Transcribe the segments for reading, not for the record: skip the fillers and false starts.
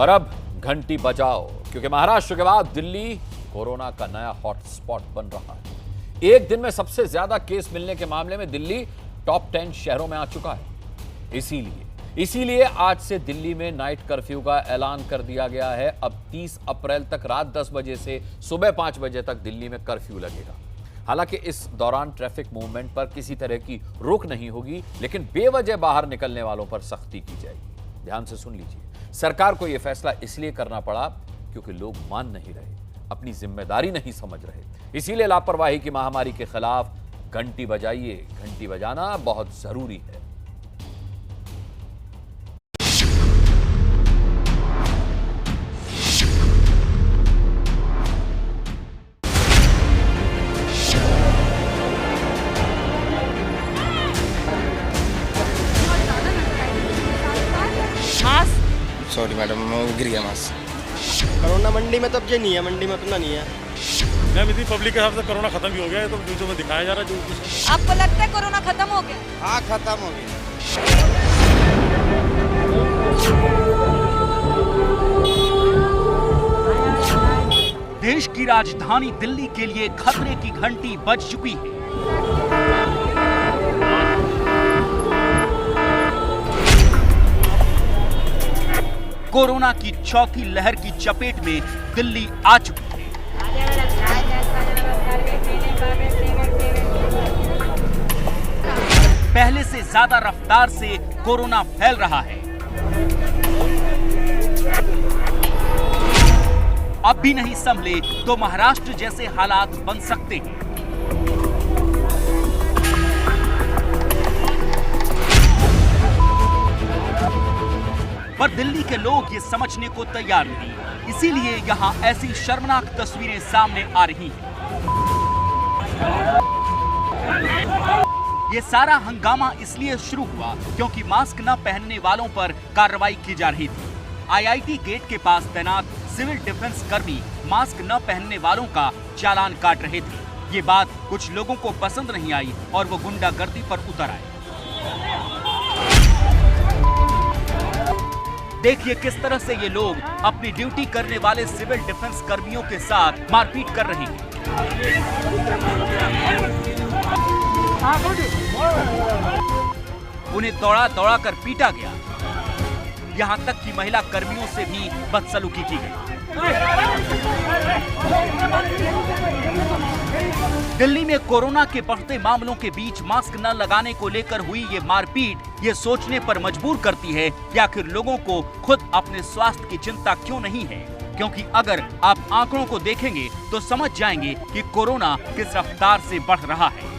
और अब घंटी बजाओ, क्योंकि महाराष्ट्र के बाद दिल्ली कोरोना का नया हॉटस्पॉट बन रहा है। एक दिन में सबसे ज्यादा केस मिलने के मामले में दिल्ली टॉप 10 शहरों में आ चुका है। इसीलिए आज से दिल्ली में नाइट कर्फ्यू का ऐलान कर दिया गया है। अब 30 अप्रैल तक रात 10 बजे से सुबह 5 बजे तक दिल्ली में कर्फ्यू लगेगा। हालांकि इस दौरान ट्रैफिक मूवमेंट पर किसी तरह की रोक नहीं होगी, लेकिन बेवजह बाहर निकलने वालों पर सख्ती की जाएगी। ध्यान से सुन लीजिए, सरकार को यह फैसला इसलिए करना पड़ा क्योंकि लोग मान नहीं रहे, अपनी जिम्मेदारी नहीं समझ रहे। इसीलिए लापरवाही की महामारी के खिलाफ घंटी बजाइए। घंटी बजाना बहुत जरूरी है। सॉरी मैडम, गिर गया मास्क। कोरोना मंडी में तो अब ये नहीं है, मंडी में उतना नहीं है। मैम इतनी पब्लिक के हिसाब से कोरोना खत्म भी हो गया है, तो न्यूज़ों में दिखाया जा रहा है जो कुछ। आपको लगता है कोरोना खत्म हो गया? हाँ, खत्म हो गया। देश की राजधानी दिल्ली के लिए खतरे की घंटी बज चुकी है। कोरोना की चौथी लहर की चपेट में दिल्ली आ चुकी है। पहले से ज्यादा रफ्तार से कोरोना फैल रहा है। अब भी नहीं संभले तो महाराष्ट्र जैसे हालात बन सकते हैं। पर दिल्ली के लोग ये समझने को तैयार नहीं, इसीलिए यहाँ ऐसी शर्मनाक तस्वीरें सामने आ रही हैं। ये सारा हंगामा इसलिए शुरू हुआ क्योंकि मास्क न पहनने वालों पर कार्रवाई की जा रही थी। आईआईटी गेट के पास तैनात सिविल डिफेंस कर्मी मास्क न पहनने वालों का चालान काट रहे थे। ये बात कुछ लोगों को पसंद नहीं आई और वो गुंडागर्दी पर उतर आए। देखिए किस तरह से ये लोग अपनी ड्यूटी करने वाले सिविल डिफेंस कर्मियों के साथ मारपीट कर रहे हैं। उन्हें दौड़ा दौड़ा कर पीटा गया। यहाँ तक कि महिला कर्मियों से भी बदसलूकी की गई। दिल्ली में कोरोना के बढ़ते मामलों के बीच मास्क न लगाने को लेकर हुई ये मारपीट ये सोचने पर मजबूर करती है कि आखिर लोगों को खुद अपने स्वास्थ्य की चिंता क्यों नहीं है। क्योंकि अगर आप आंकड़ों को देखेंगे तो समझ जाएंगे कि कोरोना किस रफ्तार से बढ़ रहा है।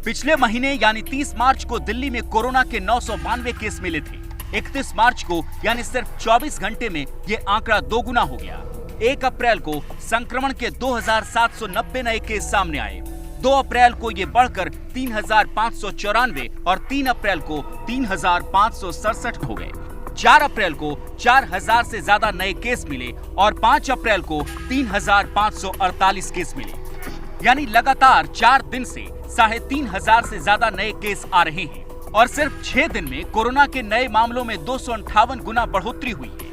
पिछले महीने यानी 30 मार्च को दिल्ली में कोरोना के 992 केस मिले थे। 31 मार्च को यानी सिर्फ 24 घंटे में ये आंकड़ा दोगुना हो गया। 1 अप्रैल को संक्रमण के 2790 नए केस सामने आए। 2 अप्रैल को ये बढ़कर 3594 और 3 अप्रैल को 3567 हो गए। 4 अप्रैल को 4000 से ज्यादा नए केस मिले और 5 अप्रैल को 3548 केस मिले। यानी लगातार 4 दिन से 3500 से ज्यादा नए केस आ रहे हैं और सिर्फ 6 दिन में कोरोना के नए मामलों में 258 गुना बढ़ोतरी हुई है।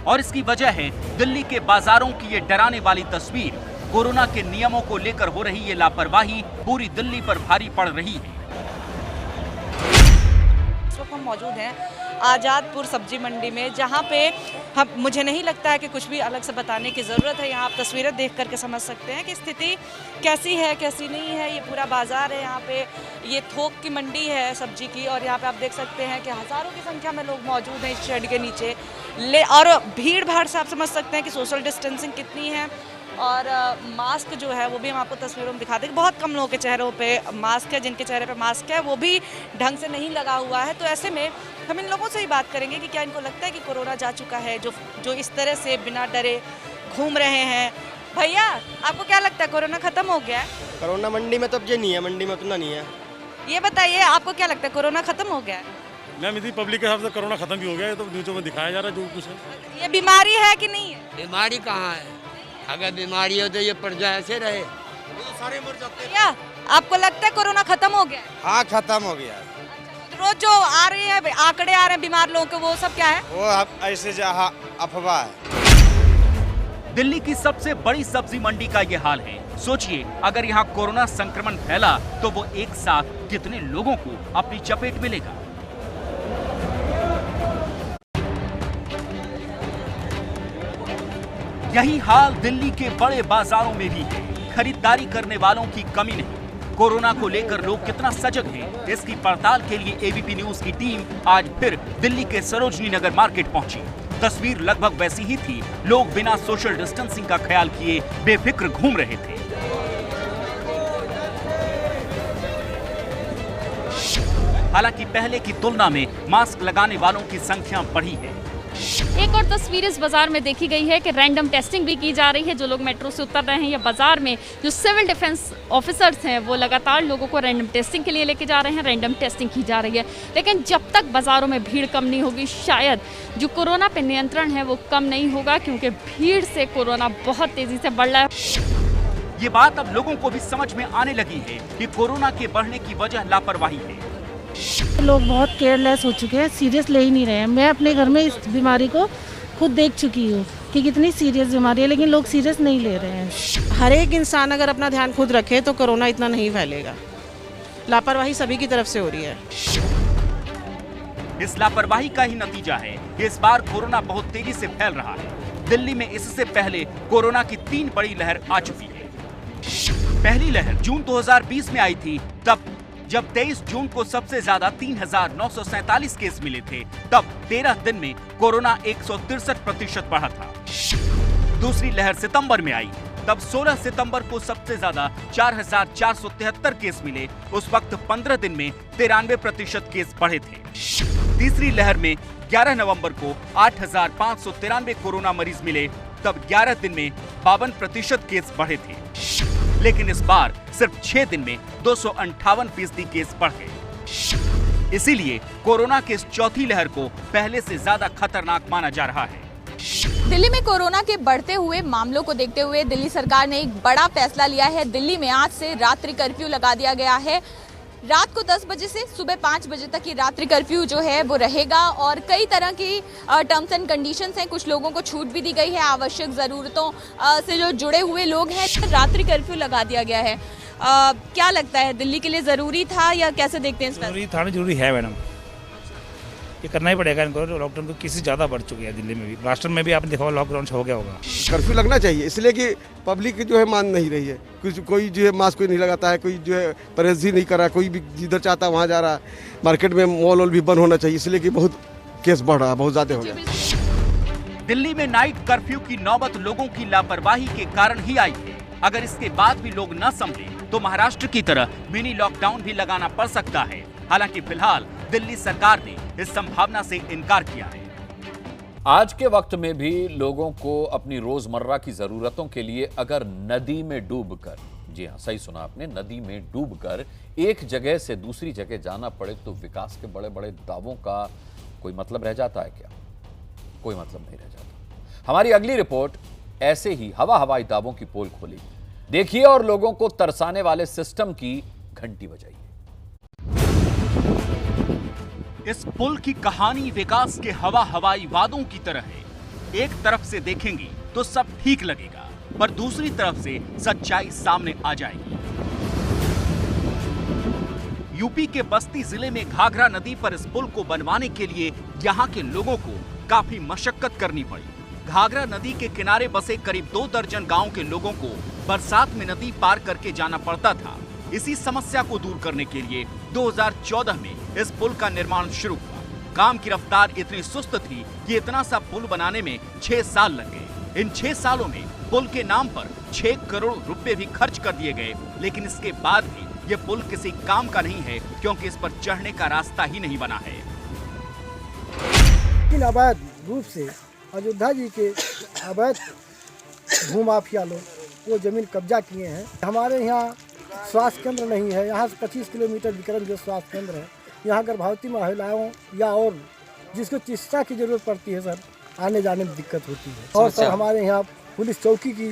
और इसकी वजह है दिल्ली के बाजारों की ये डराने वाली तस्वीर। कोरोना के नियमों को लेकर हो रही ये लापरवाही पूरी दिल्ली पर भारी पड़ रही है। इस वक्त हम मौजूद हैं आज़ादपुर सब्जी मंडी में, जहां पे मुझे नहीं लगता है कि कुछ भी अलग से बताने की ज़रूरत है। यहाँ आप तस्वीरें देख करके समझ सकते हैं कि स्थिति कैसी है कैसी नहीं है। ये पूरा बाज़ार है, यहाँ पे ये थोक की मंडी है सब्जी की, और यहाँ पे आप देख सकते हैं कि हज़ारों की संख्या में लोग मौजूद हैं इस शेड के नीचे। और भीड़ भाड़ से आप समझ सकते हैं कि सोशल डिस्टेंसिंग कितनी है। और मास्क जो है वो भी हम आपको तस्वीरों में दिखाते हैं। बहुत कम लोगों के चेहरों पे मास्क है, जिनके चेहरे पे मास्क है वो भी ढंग से नहीं लगा हुआ है। तो ऐसे में हम इन लोगों से ही बात करेंगे कि क्या इनको लगता है कि कोरोना जा चुका है, जो इस तरह से बिना डरे घूम रहे हैं। भैया, आपको क्या लगता है कोरोना खत्म हो गया है? कोरोना मंडी में तो अब ये नहीं है, मंडी में उतना नहीं है। ये बताइए, आपको क्या लगता है कोरोना खत्म हो गया है? मैम इतनी पब्लिक के हिसाब से कोरोना खत्म भी हो गया है, तो न्यूज़ों में दिखाया जा रहा है जो कुछ है। ये बीमारी है कि नहीं है? बीमारी कहाँ है? अगर बीमारी हो तो ये प्रजा ऐसे रहे, तो सारे मर जाते हैं। भैया, आपको लगता है कोरोना खत्म हो गया है? हाँ खत्म हो गया। रोज जो आ रहे हैं आंकड़े आ रहे हैं बीमार लोगों के, वो सब क्या है? वो ऐसे अफवाह है। दिल्ली की सबसे बड़ी सब्जी मंडी का ये हाल है। सोचिए अगर यहाँ कोरोना संक्रमण फैला तो वो एक साथ कितने लोगों को अपनी चपेट में लेगा। यही हाल दिल्ली के बड़े बाजारों में भी है। खरीदारी करने वालों की कमी नहीं। कोरोना को लेकर लोग कितना सजग हैं, इसकी पड़ताल के लिए एबीपी न्यूज की टीम आज फिर दिल्ली के सरोजनी नगर मार्केट पहुंची। तस्वीर लगभग वैसी ही थी। लोग बिना सोशल डिस्टेंसिंग का ख्याल किए बेफिक्र घूम रहे थे। हालांकि पहले की तुलना में मास्क लगाने वालों की संख्या बढ़ी है। एक और तस्वीर इस बाजार में देखी गई है कि रैंडम टेस्टिंग भी की जा रही है। जो लोग मेट्रो से उतर रहे हैं या बाजार में जो सिविल डिफेंस ऑफिसर्स हैं वो लगातार लोगों को रैंडम टेस्टिंग के लिए लेके जा रहे हैं। रैंडम टेस्टिंग की जा रही है, लेकिन जब तक बाजारों में भीड़ कम नहीं होगी शायद जो कोरोना पे नियंत्रण है वो कम नहीं होगा, क्योंकि भीड़ से कोरोना बहुत तेजी से बढ़ रहा है। ये बात अब लोगों को भी समझ में आने लगी है कि कोरोना के बढ़ने की वजह लापरवाही है। लोग बहुत केयरलेस हो चुके हैं, सीरियस ले ही नहीं रहे हैं। मैं अपने घर में इस बीमारी को खुद देख चुकी हूँ कि कितनी सीरियस बीमारी है, लेकिन लोग सीरियस नहीं ले रहे हैं। हर एक इंसान अगर अपना ध्यान खुद रखे तो कोरोना इतना नहीं फैलेगा। लापरवाही सभी की तरफ से हो रही है। इस लापरवाही का ही नतीजा है कि इस बार कोरोना बहुत तेजी से फैल रहा है। दिल्ली में इससे पहले कोरोना की 3 बड़ी लहर आ चुकी है। पहली लहर जून 2020 में आई थी, तब जब 23 जून को सबसे ज्यादा 3,947 केस मिले थे। तब 13 दिन में कोरोना 163% बढ़ा था। दूसरी लहर सितंबर में आई, तब 16 सितंबर को सबसे ज्यादा 4,473 केस मिले। उस वक्त 15 दिन में 93% केस बढ़े थे। तीसरी लहर में 11 नवंबर को 8,593 कोरोना मरीज मिले, तब 11 दिन में 52% केस बढ़े थे। लेकिन इस बार सिर्फ 6 दिन में 258% केस बढ़ गए। इसीलिए कोरोना की इस चौथी लहर को पहले से ज्यादा खतरनाक माना जा रहा है। दिल्ली में कोरोना के बढ़ते हुए मामलों को देखते हुए दिल्ली सरकार ने एक बड़ा फैसला लिया है। दिल्ली में आज से रात्रि कर्फ्यू लगा दिया गया है। रात को 10 बजे से सुबह 5 बजे तक ये रात्रि कर्फ्यू जो है वो रहेगा और कई तरह की टर्म्स एंड कंडीशंस हैं। कुछ लोगों को छूट भी दी गई है। आवश्यक ज़रूरतों से जो जुड़े हुए लोग हैं, रात्रि कर्फ्यू लगा दिया गया है। क्या लगता है, दिल्ली के लिए ज़रूरी था या कैसे देखते हैं? जरूरी है मैडम, ये करना ही पड़ेगा इनको। लॉकडाउन तो किसी ज़्यादा बढ़ चुकी है दिल्ली में भी। राष्ट्र में भी आपने देखा लॉकडाउन हो गया होगा। कर्फ्यू लगना चाहिए, इसलिए कि पब्लिक जो है मान नहीं रही है। कोई जो है मास्क कोई नहीं लगाता है, कोई जो है परहेज नहीं कर रहा है, कोई भी जिधर चाहता है वहाँ जा रहा है। मार्केट में मॉल वॉल भी बंद होना चाहिए, इसलिए कि बहुत केस बढ़ रहा है, बहुत ज़्यादा हो गया। दिल्ली में नाइट कर्फ्यू की नौबत लोगों की लापरवाही के कारण ही आई है। अगर इसके बाद भी लोग न संभले तो महाराष्ट्र की तरह मिनी लॉकडाउन भी लगाना पड़ सकता है। हालांकि फिलहाल दिल्ली सरकार ने इस संभावना से इनकार किया है। आज के वक्त में भी लोगों को अपनी रोजमर्रा की जरूरतों के लिए अगर नदी में डूबकर, जी हां सही सुना आपने, नदी में डूबकर एक जगह से दूसरी जगह जाना पड़े तो विकास के बड़े बड़े दावों का कोई मतलब रह जाता है क्या? कोई मतलब नहीं रह जाता। हमारी अगली रिपोर्ट ऐसे ही हवाई दावों की पोल खोली। देखिए और लोगों को तरसाने वाले सिस्टम की घंटी बजाइए। इस पुल की कहानी विकास के हवाई वादों की तरह है। एक तरफ से देखेंगे तो सब ठीक लगेगा, पर दूसरी तरफ से सच्चाई सामने आ जाएगी। यूपी के बस्ती जिले में घाघरा नदी पर इस पुल को बनवाने के लिए यहाँ के लोगों को काफी मशक्कत करनी पड़ी। घाघरा नदी के किनारे बसे करीब 2 दर्जन गांव के लोगों को बरसात में नदी पार करके जाना पड़ता था। इसी समस्या को दूर करने के लिए 2014 में इस पुल का निर्माण शुरू हुआ। काम की रफ्तार इतनी सुस्त थी कि इतना सा पुल बनाने में 6 साल लग गए। इन 6 सालों में पुल के नाम पर 6 करोड़ रुपए भी खर्च कर दिए गए, लेकिन इसके बाद भी ये पुल किसी काम का नहीं है, क्योंकि इस पर चढ़ने का रास्ता ही नहीं बना है। अवैध रूप से अयोध्या जी के अवैध भूमाफिया लोग वो जमीन कब्जा किए हैं। हमारे यहाँ स्वास्थ्य केंद्र नहीं है। यहाँ से 25 किलोमीटर विक्रम जो स्वास्थ्य केंद्र है, यहाँ गर्भवती महिलाओं या और जिसको चिकित्सा की जरूरत पड़ती है सर, आने जाने में दिक्कत होती है। और सर हमारे यहाँ पुलिस चौकी की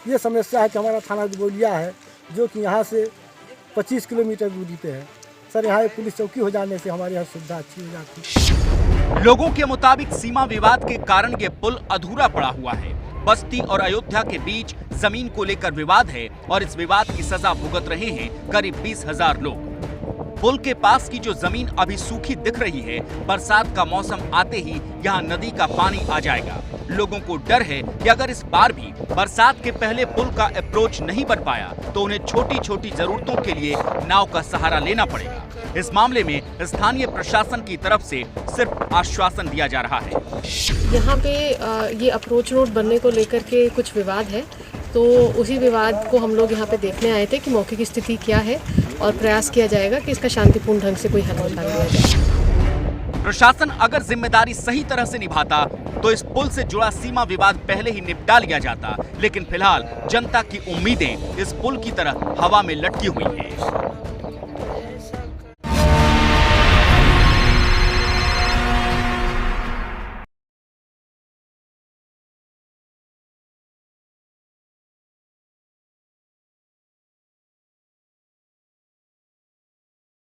ये समस्या है कि हमारा थाना दुबौलिया है, जो कि यहाँ से 25 किलोमीटर दूरी पे है। सर यहाँ एक पुलिस चौकी हो जाने से हमारे यहाँ सुविधा अच्छी हो जाती। लोगों के मुताबिक सीमा विवाद के कारण ये पुल अधूरा पड़ा हुआ है। बस्ती और अयोध्या के बीच जमीन को लेकर विवाद है और इस विवाद की सजा भुगत रहे हैं करीब 20,000 लोग। पुल के पास की जो जमीन अभी सूखी दिख रही है, बरसात का मौसम आते ही यहाँ नदी का पानी आ जाएगा। लोगों को डर है कि अगर इस बार भी बरसात के पहले पुल का अप्रोच नहीं बन पाया तो उन्हें छोटी छोटी जरूरतों के लिए नाव का सहारा लेना पड़ेगा। इस मामले में स्थानीय प्रशासन की तरफ से सिर्फ आश्वासन दिया जा रहा है। यहाँ पे ये अप्रोच रोड बनने को लेकर के कुछ विवाद है, तो उसी विवाद को हम लोग यहाँ पे देखने आए थे कि मौके की स्थिति क्या है और प्रयास किया जाएगा कि इसका शांतिपूर्ण ढंग से कोई हल निकाल लिया जाए। प्रशासन अगर जिम्मेदारी सही तरह से निभाता तो इस पुल से जुड़ा सीमा विवाद पहले ही निपटा लिया जाता, लेकिन फिलहाल जनता की उम्मीदें इस पुल की तरह हवा में लटकी हुई हैं।